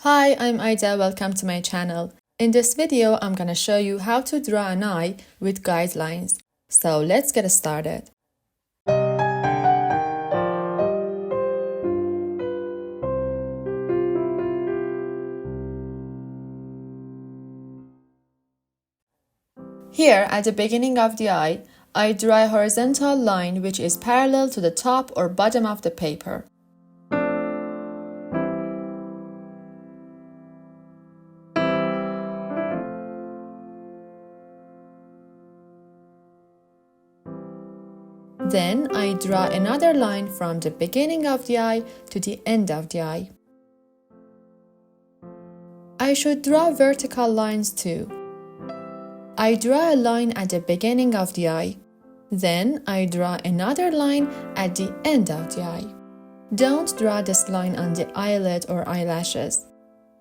Hi, I'm Aida, welcome to my channel. In this video, I'm gonna show you how to draw an eye with guidelines. So let's get started. Here, at the beginning of the eye, I draw a horizontal line which is parallel to the top or bottom of the paper. Then I draw another line from the beginning of the eye to the end of the eye. I should draw vertical lines too. I draw a line at the beginning of the eye. Then I draw another line at the end of the eye. Don't draw this line on the eyelid or eyelashes,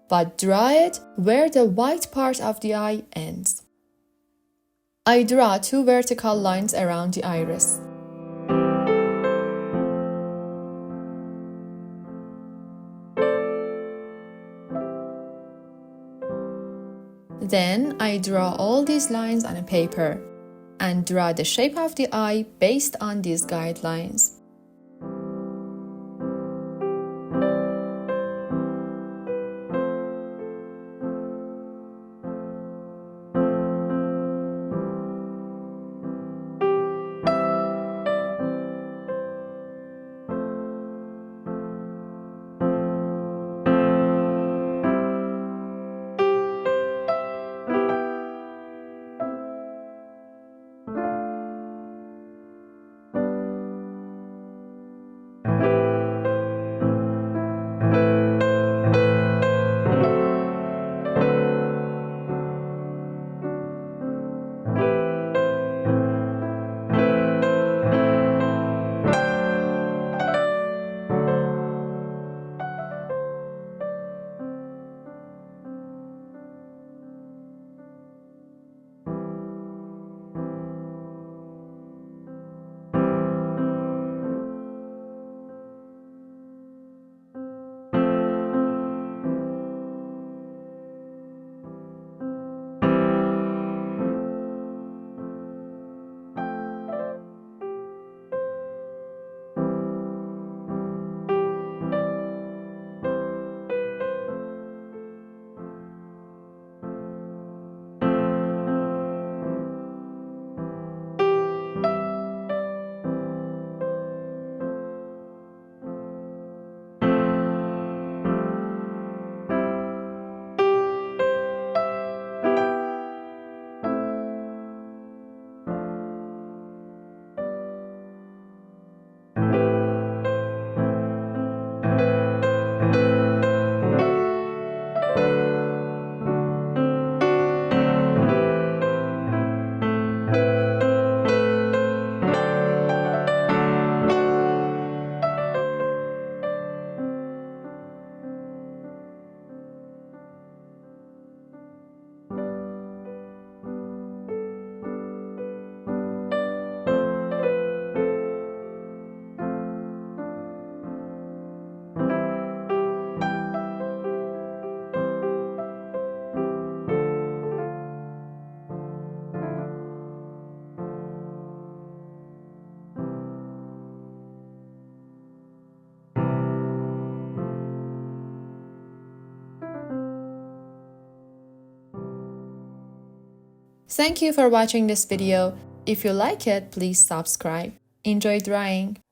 but draw it where the white part of the eye ends. I draw two vertical lines around the iris. Then I draw all these lines on a paper and draw the shape of the eye based on these guidelines. Thank you for watching this video. If you like it, please subscribe. Enjoy drawing!